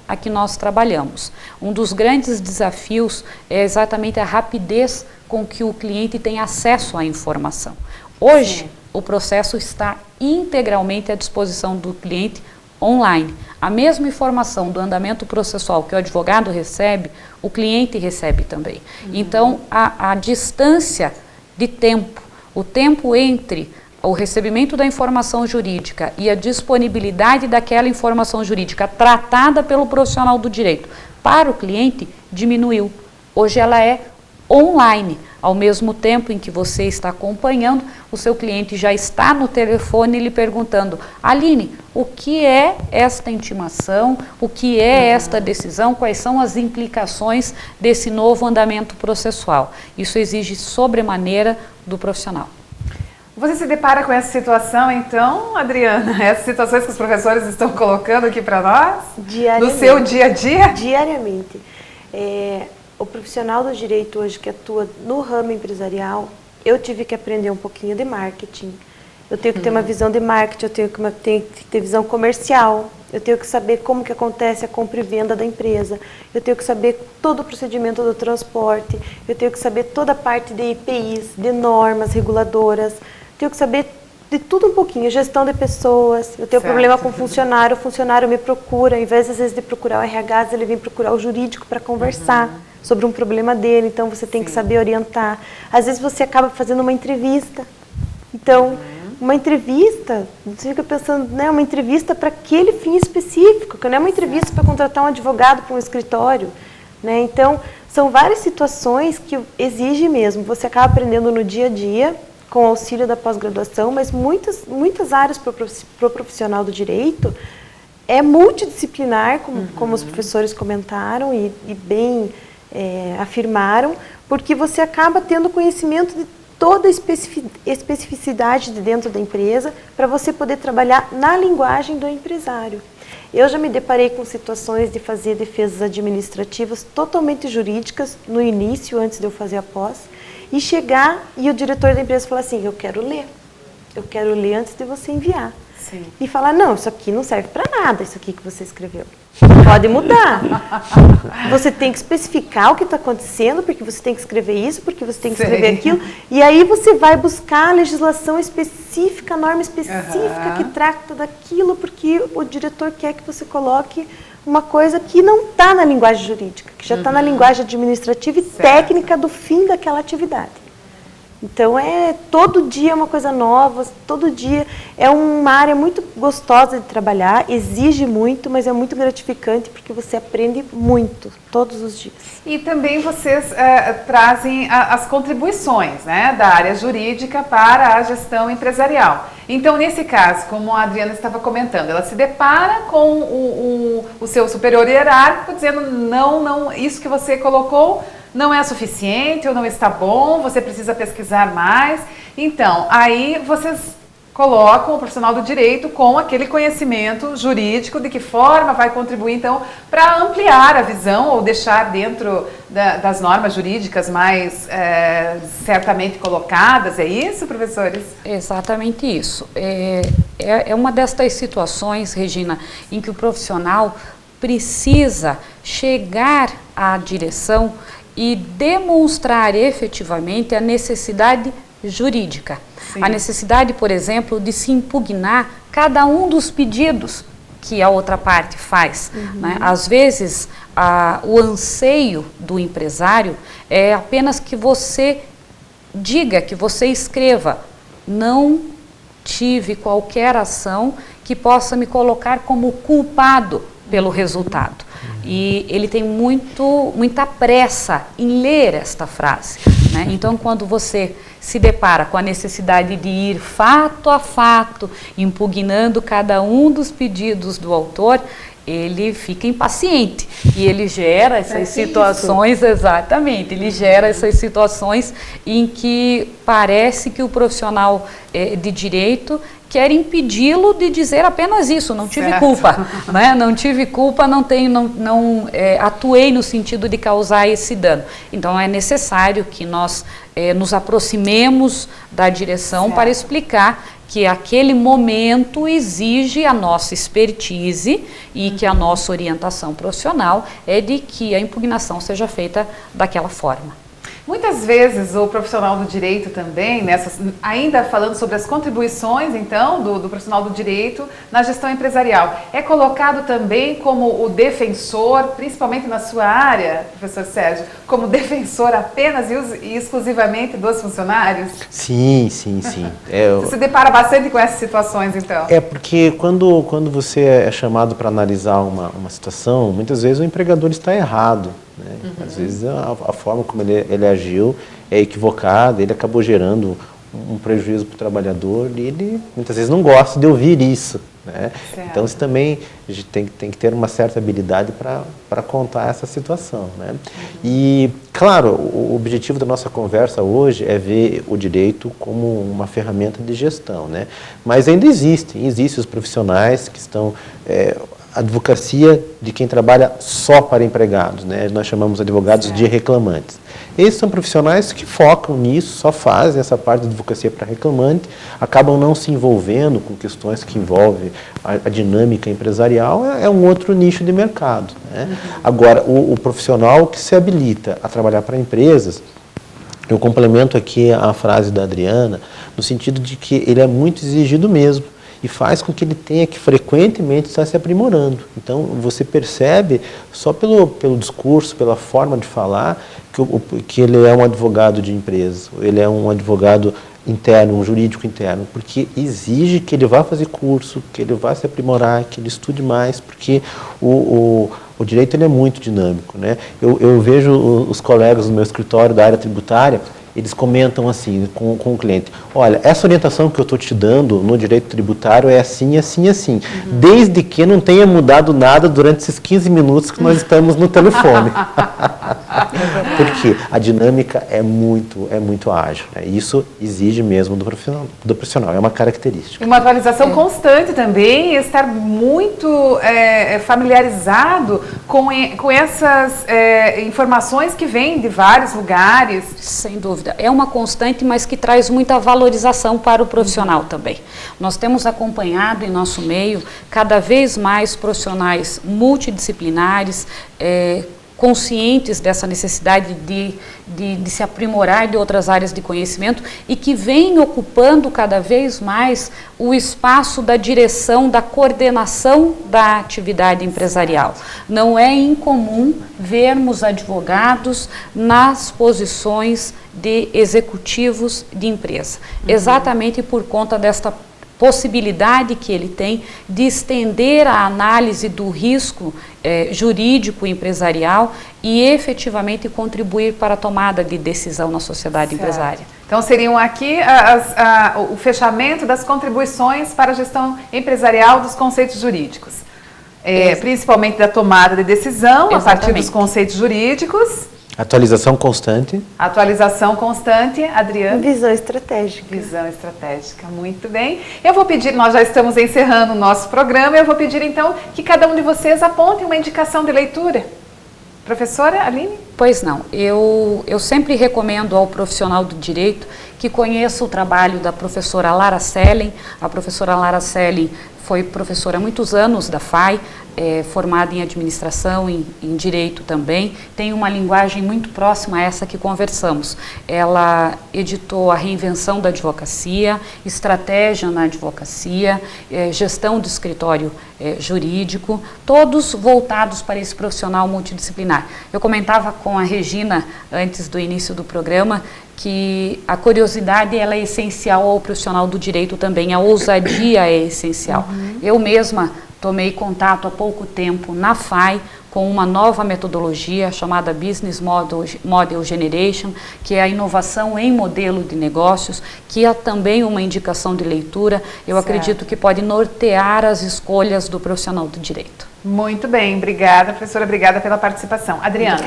a que nós trabalhamos. Um dos grandes desafios é exatamente a rapidez com que o cliente tem acesso à informação. Hoje, sim, o processo está integralmente à disposição do cliente online. A mesma informação do andamento processual que o advogado recebe, o cliente recebe também. Então, a distância de tempo, o tempo entre o recebimento da informação jurídica e a disponibilidade daquela informação jurídica tratada pelo profissional do direito para o cliente diminuiu. Hoje ela é online, ao mesmo tempo em que você está acompanhando, o seu cliente já está no telefone lhe perguntando: Aline, o que é esta intimação, o que é esta decisão, quais são as implicações desse novo andamento processual? Isso exige sobremaneira do profissional. Você se depara com essa situação, então, Adriana? Essas situações que os professores estão colocando aqui para nós? Diariamente. No seu dia a dia? Diariamente. O profissional do direito hoje que atua no ramo empresarial, eu tive que aprender um pouquinho de marketing. Eu tenho que ter uma visão de marketing, eu tenho que ter visão comercial, eu tenho que saber como que acontece a compra e venda da empresa, eu tenho que saber todo o procedimento do transporte, eu tenho que saber toda a parte de IPIs, de normas reguladoras, tenho que saber de tudo um pouquinho, gestão de pessoas, eu tenho problema com o funcionário me procura, ao invés às vezes de procurar o RH, ele vem procurar o jurídico para conversar sobre um problema dele, então você tem que saber orientar. Às vezes você acaba fazendo uma entrevista, então uma entrevista, você fica pensando, né, uma entrevista para aquele fim específico, que não é uma entrevista para contratar um advogado para um escritório, né? Então são várias situações que exige mesmo, você acaba aprendendo no dia a dia, com auxílio da pós-graduação, mas muitas áreas para o profissional do direito é multidisciplinar, como os professores comentaram e bem afirmaram, porque você acaba tendo conhecimento de toda a especificidade de dentro da empresa para você poder trabalhar na linguagem do empresário. Eu já me deparei com situações de fazer defesas administrativas totalmente jurídicas no início, antes de eu fazer a pós, e chegar e o diretor da empresa falar assim: eu quero ler antes de você enviar. Sim. E falar: não, isso aqui não serve para nada, isso aqui que você escreveu. Pode mudar. Você tem que especificar o que está acontecendo, porque você tem que escrever isso, porque você tem que escrever aquilo. E aí você vai buscar a legislação específica, a norma específica que trata daquilo, porque o diretor quer que você coloque uma coisa que não está na linguagem jurídica, que já está na linguagem administrativa e técnica do fim daquela atividade. Então, todo dia é uma coisa nova, todo dia é uma área muito gostosa de trabalhar, exige muito, mas é muito gratificante porque você aprende muito, todos os dias. E também vocês trazem as contribuições, né, da área jurídica para a gestão empresarial. Então, nesse caso, como a Adriana estava comentando, ela se depara com o seu superior hierárquico dizendo: não, isso que você colocou não é suficiente ou não está bom, você precisa pesquisar mais. Então, aí vocês colocam o profissional do direito com aquele conhecimento jurídico, de que forma vai contribuir, então, para ampliar a visão ou deixar dentro das normas jurídicas mais certamente colocadas. É isso, professores? Exatamente isso. É uma destas situações, Regina, em que o profissional precisa chegar à direção e demonstrar efetivamente a necessidade jurídica. Sim. A necessidade, por exemplo, de se impugnar cada um dos pedidos que a outra parte faz. Né? Às vezes, o anseio do empresário é apenas que você diga, que você escreva: não tive qualquer ação que possa me colocar como culpado pelo resultado. E ele tem muita pressa em ler esta frase, né? Então, quando você se depara com a necessidade de ir fato a fato, impugnando cada um dos pedidos do autor, ele fica impaciente e ele gera essas situações, exatamente, ele gera essas situações em que parece que o profissional de direito quer impedi-lo de dizer apenas isso, não tive culpa, né? Não tive culpa, não atuei no sentido de causar esse dano. Então é necessário que nós nos aproximemos da direção para explicar que aquele momento exige a nossa expertise e que a nossa orientação profissional é de que a impugnação seja feita daquela forma. Muitas vezes o profissional do direito também, ainda falando sobre as contribuições, então, do profissional do direito na gestão empresarial, é colocado também como o defensor, principalmente na sua área, professor Sérgio, como defensor apenas e exclusivamente dos funcionários? Sim. Você se depara bastante com essas situações, então? É porque quando você é chamado para analisar uma situação, muitas vezes o empregador está errado. Né? Às vezes a forma como ele agiu é equivocada, ele acabou gerando um prejuízo para o trabalhador e ele muitas vezes não gosta de ouvir isso. Né? Então isso também tem que ter uma certa habilidade para contar essa situação. Né? E claro, o objetivo da nossa conversa hoje é ver o direito como uma ferramenta de gestão. Né? Mas ainda existem os profissionais que estão... advocacia de quem trabalha só para empregados, né? Nós chamamos advogados de reclamantes. Esses são profissionais que focam nisso, só fazem essa parte de advocacia para reclamante, acabam não se envolvendo com questões que envolvem a dinâmica empresarial, é um outro nicho de mercado. Né? Agora, o profissional que se habilita a trabalhar para empresas, eu complemento aqui a frase da Adriana, no sentido de que ele é muito exigido mesmo, e faz com que ele tenha que frequentemente estar se aprimorando. Então, você percebe, só pelo discurso, pela forma de falar, que ele é um advogado de empresa, ele é um advogado interno, um jurídico interno, porque exige que ele vá fazer curso, que ele vá se aprimorar, que ele estude mais, porque o direito ele é muito dinâmico. Né? Eu vejo os colegas do meu escritório da área tributária, eles comentam assim com o cliente: olha, essa orientação que eu estou te dando no direito tributário é assim, assim, assim, desde que não tenha mudado nada durante esses 15 minutos que nós estamos no telefone. Porque a dinâmica é muito ágil. Né? Isso exige mesmo do profissional, é uma característica. Uma atualização constante também, estar muito familiarizado com essas informações que vêm de vários lugares. Sem dúvida. É uma constante, mas que traz muita valorização para o profissional também. Nós temos acompanhado em nosso meio cada vez mais profissionais multidisciplinares, conscientes dessa necessidade de se aprimorar de outras áreas de conhecimento e que vêm ocupando cada vez mais o espaço da direção, da coordenação da atividade empresarial. Não é incomum vermos advogados nas posições de executivos de empresa, exatamente por conta desta possibilidade que ele tem de estender a análise do risco jurídico empresarial e efetivamente contribuir para a tomada de decisão na sociedade empresária. Então seriam aqui o fechamento das contribuições para a gestão empresarial dos conceitos jurídicos. Principalmente da tomada de decisão, a partir dos conceitos jurídicos. Atualização constante. Atualização constante, Adriana. Visão estratégica. Visão estratégica, muito bem. Eu vou pedir, nós já estamos encerrando o nosso programa, eu vou pedir então que cada um de vocês aponte uma indicação de leitura. Professora Aline? Pois não, eu sempre recomendo ao profissional do direito que conheça o trabalho da professora Lara Sellen. A professora Lara Sellen foi professora há muitos anos da FAI, formada em administração, em direito também, tem uma linguagem muito próxima a essa que conversamos. Ela editou A Reinvenção da Advocacia, Estratégia na Advocacia, Gestão do Escritório Jurídico, todos voltados para esse profissional multidisciplinar. Eu comentava com a Regina, antes do início do programa, que a curiosidade ela é essencial ao profissional do direito também, a ousadia é essencial. Eu mesma tomei contato há pouco tempo na FAI com uma nova metodologia chamada Business Model Generation, que é a inovação em modelo de negócios, que é também uma indicação de leitura. Eu acredito que pode nortear as escolhas do profissional do direito. Muito bem, obrigada, professora, obrigada pela participação. Adriana.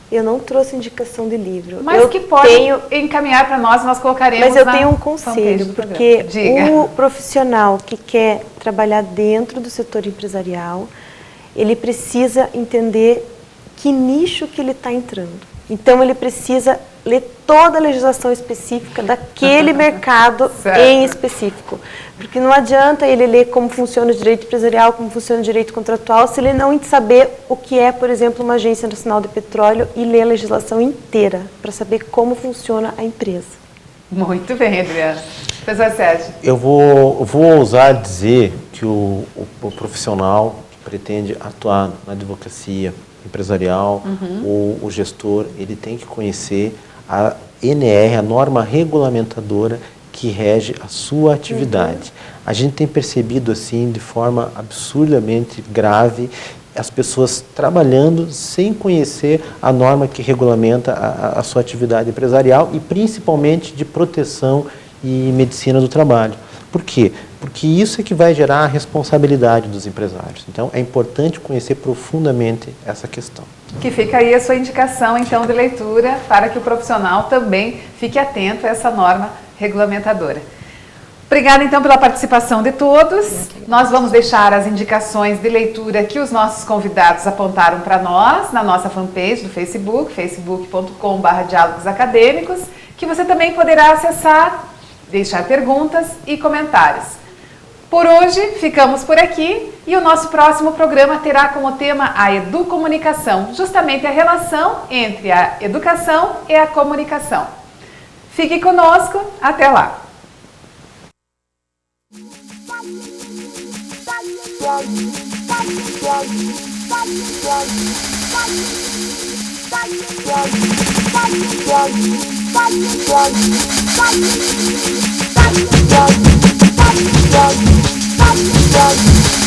Eu não trouxe indicação de livro. Mas eu que pode encaminhar para nós colocaremos. Mas eu na tenho um fanpage conselho, do porque programa. o profissional que quer trabalhar dentro do setor empresarial, ele precisa entender que nicho que ele está entrando. Então, ele precisa ler toda a legislação específica daquele mercado em específico. Porque não adianta ele ler como funciona o direito empresarial, como funciona o direito contratual, se ele não saber o que é, por exemplo, uma agência nacional de petróleo e ler a legislação inteira, para saber como funciona a empresa. Muito bem, Adriana. Professor Sérgio. Eu vou ousar dizer que o profissional que pretende atuar na advocacia empresarial, ou o gestor, ele tem que conhecer a NR, a norma regulamentadora que rege a sua atividade. A gente tem percebido assim, de forma absurdamente grave, as pessoas trabalhando sem conhecer a norma que regulamenta a sua atividade empresarial e principalmente de proteção e medicina do trabalho. Por quê? Porque isso é que vai gerar a responsabilidade dos empresários. Então, é importante conhecer profundamente essa questão. Que fica aí a sua indicação, então, de leitura para que o profissional também fique atento a essa norma regulamentadora. Obrigada, então, pela participação de todos. Nós vamos deixar as indicações de leitura que os nossos convidados apontaram para nós na nossa fanpage do Facebook, facebook.com/diálogos acadêmicos, que você também poderá acessar, deixar perguntas e comentários. Por hoje, ficamos por aqui e o nosso próximo programa terá como tema a educomunicação, justamente a relação entre a educação e a comunicação. Fique conosco, até lá! Bye.